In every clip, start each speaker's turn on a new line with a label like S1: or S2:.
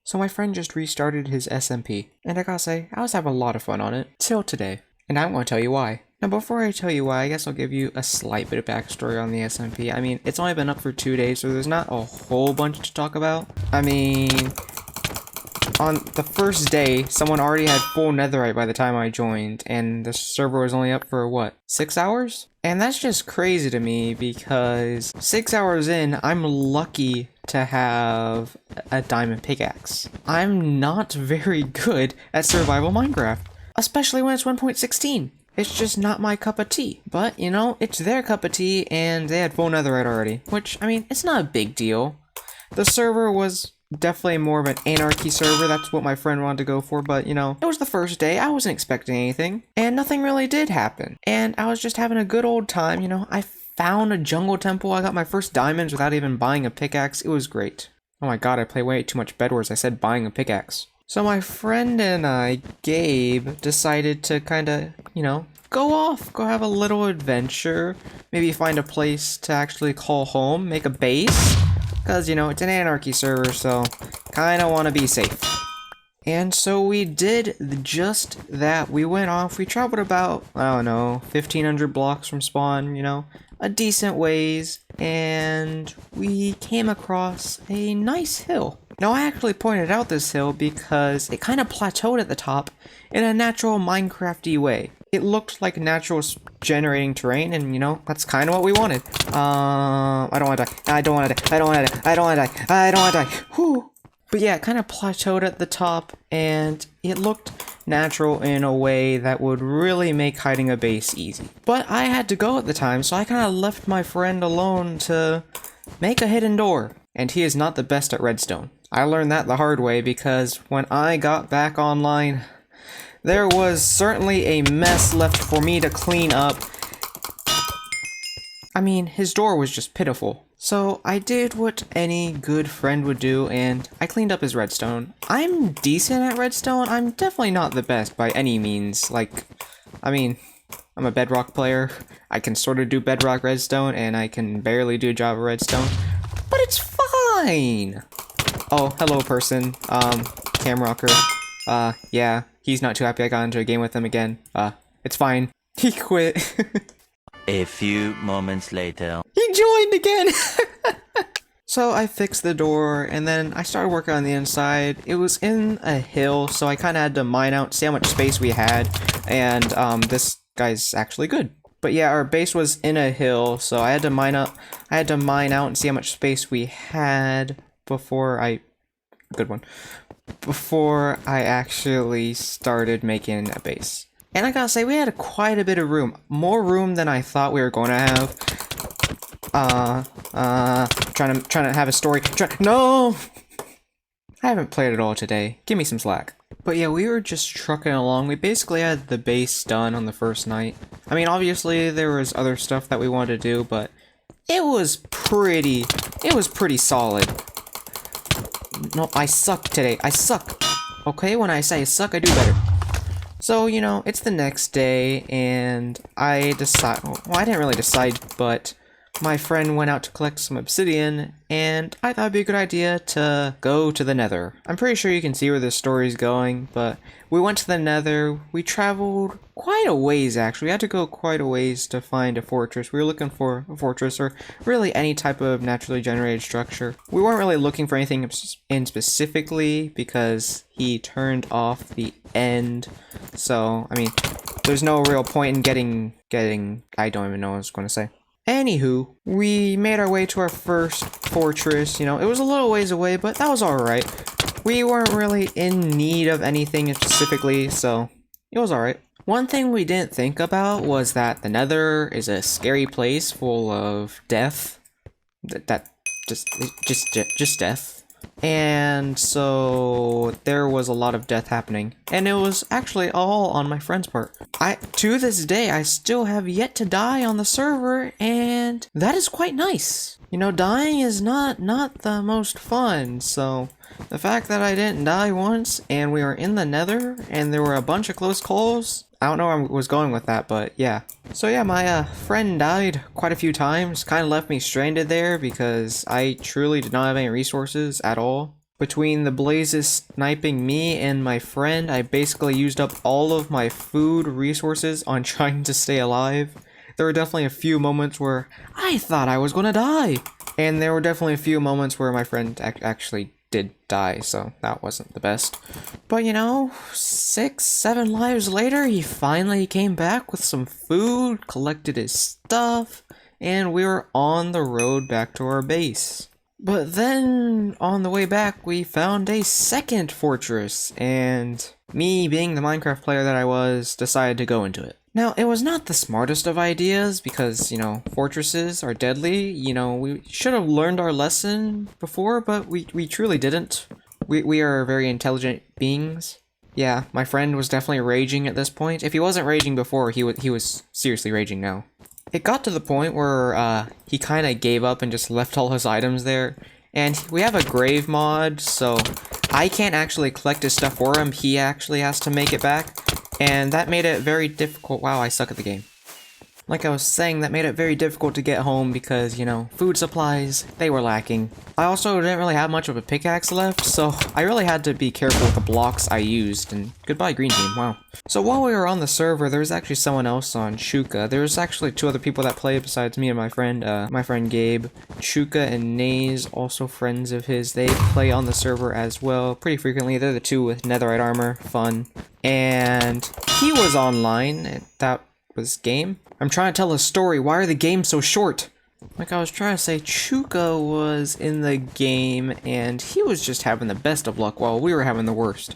S1: So my friend just restarted his SMP, and I gotta say, I was having a lot of fun on it, till today. And I'm gonna tell you why. Now before I tell you why, I guess I'll give you a slight bit of backstory on the SMP. I mean, it's only been up for 2 days, so there's not a whole bunch to talk about. I mean, on the first day, someone already had full netherite by the time I joined, and the server was only up for, what, 6 hours? And that's just crazy to me, because 6 hours in, I'm lucky to have a diamond pickaxe. I'm not very good at survival Minecraft, especially when it's 1.16. It's just not my cup of tea. But, you know, it's their cup of tea, and they had full netherite already, which, I mean, it's not a big deal. The server was definitely more of an anarchy server, that's what my friend wanted to go for, but you know, it was the first day, I wasn't expecting anything, and nothing really did happen. And I was just having a good old time, you know, I found a jungle temple, I got my first diamonds without even buying a pickaxe, it was great. Oh my god, I play way too much Bedwars, I said buying a pickaxe. So my friend and I, Gabe, decided to kinda, you know, go off, go have a little adventure, maybe find a place to actually call home, make a base. Because, you know, it's an anarchy server, so kind of want to be safe. And so we did just that. We went off, we traveled about, I don't know, 1,500 blocks from spawn, you know, a decent ways, and we came across a nice hill. Now, I actually pointed out this hill because it kind of plateaued at the top in a natural Minecrafty way. It looked like natural generating terrain, and you know, that's kind of what we wanted. I don't want to die. I don't want to die. I don't want to die. I don't want to die. I don't want to die. Whew. But yeah, it kind of plateaued at the top, and it looked natural in a way that would really make hiding a base easy. But I had to go at the time, so I kind of left my friend alone to make a hidden door. And he is not the best at redstone. I learned that the hard way because when I got back online, there was certainly a mess left for me to clean up. I mean, his door was just pitiful. So I did what any good friend would do, and I cleaned up his redstone. I'm decent at redstone. I'm definitely not the best by any means. Like, I mean, I'm a bedrock player. I can sort of do bedrock redstone, and I can barely do Java redstone. But it's fine! Oh, hello person. Camrocker. Yeah. He's not too happy I got into a game with him again. It's fine. He quit.
S2: A few moments later.
S1: He joined again! So I fixed the door, and then I started working on the inside. It was in a hill, so I kind of had to mine out, see how much space we had, and this guy's actually good. But yeah, our base was in a hill, so I had to mine out and see how much space we had before I... Good one. Before I actually started making a base. And I gotta say, we had quite a bit of room. More room than I thought we were going to have. Trying to have a story. No! I haven't played it all today. Give me some slack. But yeah, we were just trucking along. We basically had the base done on the first night. I mean, obviously there was other stuff that we wanted to do, but it was pretty solid. No, I suck today. I suck. Okay, when I say I suck, I do better. So, you know, it's the next day, and I decide... Well, I didn't really decide, but my friend went out to collect some obsidian, and I thought it'd be a good idea to go to the Nether. I'm pretty sure you can see where this story's going, but we went to the Nether. We traveled quite a ways, actually. We had to go quite a ways to find a fortress. We were looking for a fortress, or really any type of naturally generated structure. We weren't really looking for anything in specifically, because he turned off the end. So, I mean, there's no real point in getting... I don't even know what I was going to say. Anywho, we made our way to our first fortress. You know, it was a little ways away, but that was alright. We weren't really in need of anything specifically, so it was alright. One thing we didn't think about was that the Nether is a scary place full of death. Just death. And so there was a lot of death happening, and it was actually all on my friend's part. To this day, I still have yet to die on the server, and that is quite nice. You know, dying is not the most fun, so the fact that I didn't die once, and we were in the Nether, and there were a bunch of close calls, I don't know where I was going with that, but yeah. So yeah, my friend died quite a few times, kind of left me stranded there because I truly did not have any resources at all. Between the blazes sniping me and my friend, I basically used up all of my food resources on trying to stay alive. There were definitely a few moments where I thought I was gonna die. And there were definitely a few moments where my friend actually did die, so that wasn't the best. But you know, 6, 7 lives later, he finally came back with some food, collected his stuff, and we were on the road back to our base. But then, on the way back, we found a second fortress, and me, being the Minecraft player that I was, decided to go into it. Now, it was not the smartest of ideas, because, you know, fortresses are deadly. You know, we should have learned our lesson before, but we truly didn't. We are very intelligent beings. Yeah, my friend was definitely raging at this point. If he wasn't raging before, he was seriously raging now. It got to the point where he kind of gave up and just left all his items there. And we have a grave mod, so I can't actually collect his stuff for him. He actually has to make it back. And that made it very difficult. Wow, I suck at the game. Like I was saying, that made it very difficult to get home because, you know, food supplies, they were lacking. I also didn't really have much of a pickaxe left, so I really had to be careful with the blocks I used, and goodbye green team, wow. So while we were on the server, there was actually someone else on Shuka. There was actually 2 other people that played besides me and my friend Gabe. Shuka and Naze, also friends of his, they play on the server as well, pretty frequently. They're the 2 with netherite armor, fun. And he was online, that was game. I'm trying to tell a story. Why are the games so short? Like I was trying to say, Chuka was in the game and he was just having the best of luck while we were having the worst.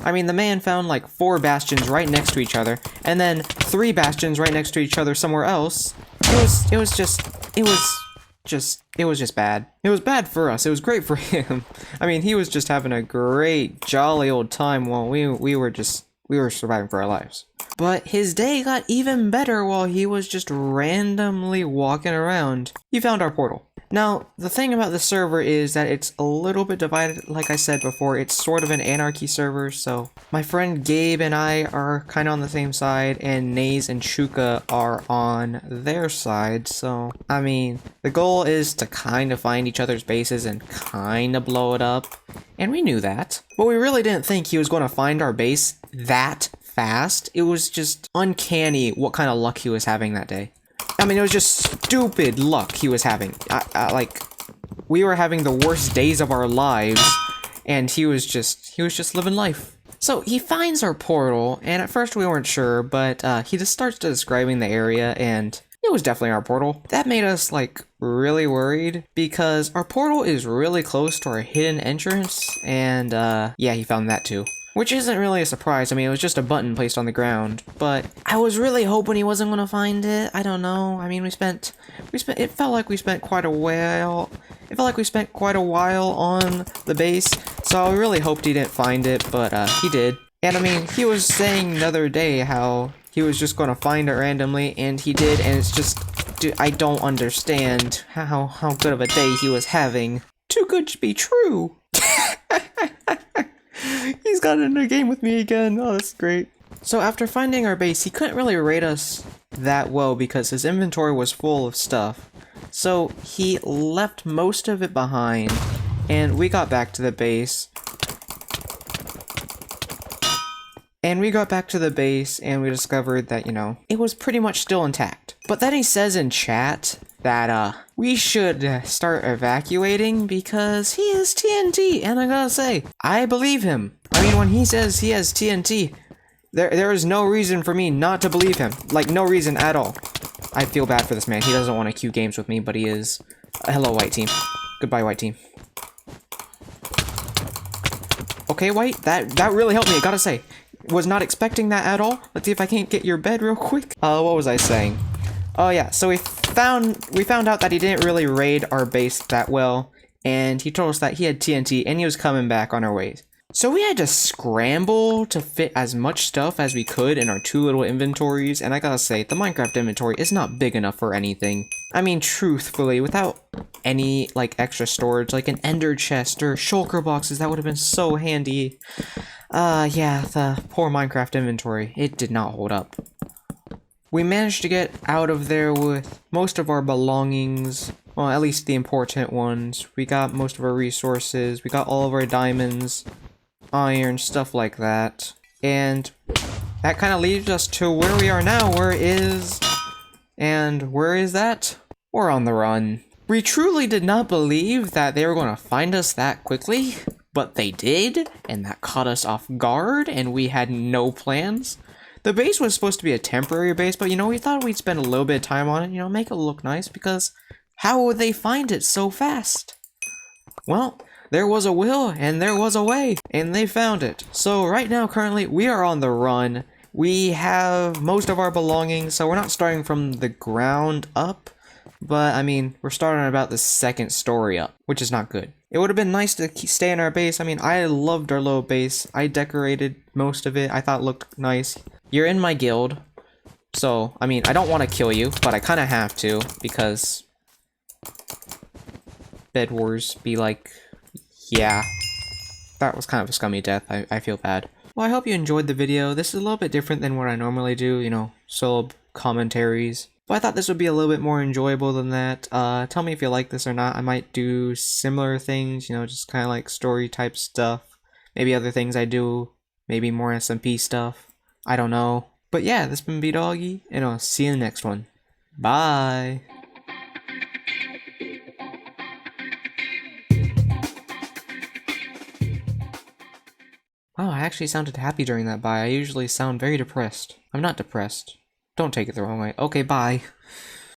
S1: I mean, the man found like 4 bastions right next to each other and then 3 bastions right next to each other somewhere else. It was just bad. It was bad for us. It was great for him. I mean, he was just having a great, jolly old time while we were surviving for our lives. But his day got even better while he was just randomly walking around. He found our portal. Now, the thing about the server is that it's a little bit divided, like I said before. It's sort of an anarchy server, so my friend Gabe and I are kind of on the same side, and Naze and Shuka are on their side, so, I mean, the goal is to kind of find each other's bases and kind of blow it up, and we knew that. But we really didn't think he was going to find our base that fast. It was just uncanny what kind of luck he was having that day. I mean, it was just stupid luck he was having. Like, we were having the worst days of our lives, and he was just living life. So he finds our portal, and at first we weren't sure, but he just starts describing the area, and it was definitely our portal. That made us, like, really worried, because our portal is really close to our hidden entrance, and yeah, he found that too. Which isn't really a surprise. I mean, it was just a button placed on the ground, but I was really hoping he wasn't gonna find it. I don't know. I mean, it felt like we spent quite a while. It felt like we spent quite a while on the base, so I really hoped he didn't find it, but he did. And I mean, he was saying the other day how he was just gonna find it randomly, and he did, and it's just, dude, I don't understand how good of a day he was having. Too good to be true. He's got in a game with me again. Oh, that's great. So after finding our base, he couldn't really rate us that well because his inventory was full of stuff. So he left most of it behind, and we got back to the base. And we discovered that, you know, it was pretty much still intact. But then he says in chat that, we should start evacuating because he has TNT, and I gotta say, I believe him. I mean, when he says he has TNT, there is no reason for me not to believe him. Like, no reason at all. I feel bad for this man. He doesn't want to queue games with me, but he is. Hello, white team. Goodbye, white team. Okay, white, that really helped me, I gotta say. Was not expecting that at all. Let's see if I can't get your bed real quick. What was I saying? Oh yeah, so we found out that he didn't really raid our base that well, and he told us that he had TNT and he was coming back on our way. So we had to scramble to fit as much stuff as we could in our 2 little inventories, and I gotta say, the Minecraft inventory is not big enough for anything. I mean, truthfully, without any, like, extra storage, like an ender chest or shulker boxes, that would have been so handy. Yeah, the poor Minecraft inventory, it did not hold up. We managed to get out of there with most of our belongings. Well, at least the important ones. We got most of our resources. We got all of our diamonds, iron, stuff like that. And that kind of leads us to where we are now. Where is that? We're on the run. We truly did not believe that they were going to find us that quickly, but they did, and that caught us off guard, and we had no plans. The base was supposed to be a temporary base, but you know, we thought we'd spend a little bit of time on it, you know, make it look nice, because how would they find it so fast? Well, there was a will, and there was a way, and they found it. So right now, currently, we are on the run. We have most of our belongings, so we're not starting from the ground up, but I mean, we're starting about the second story up, which is not good. It would have been nice to stay in our base. I mean, I loved our little base. I decorated most of it. I thought it looked nice. You're in my guild, so, I mean, I don't want to kill you, but I kind of have to, because Bedwars be like, yeah, that was kind of a scummy death. I feel bad. Well, I hope you enjoyed the video. This is a little bit different than what I normally do, you know, solo commentaries. But I thought this would be a little bit more enjoyable than that. Tell me if you like this or not. I might do similar things, you know, just kind of like story type stuff. Maybe other things I do. Maybe more SMP stuff. I don't know. But yeah, this has been B-Doggy, and I'll see you in the next one. Bye! Wow, I actually sounded happy during that bye. I usually sound very depressed. I'm not depressed. Don't take it the wrong way. Okay, bye.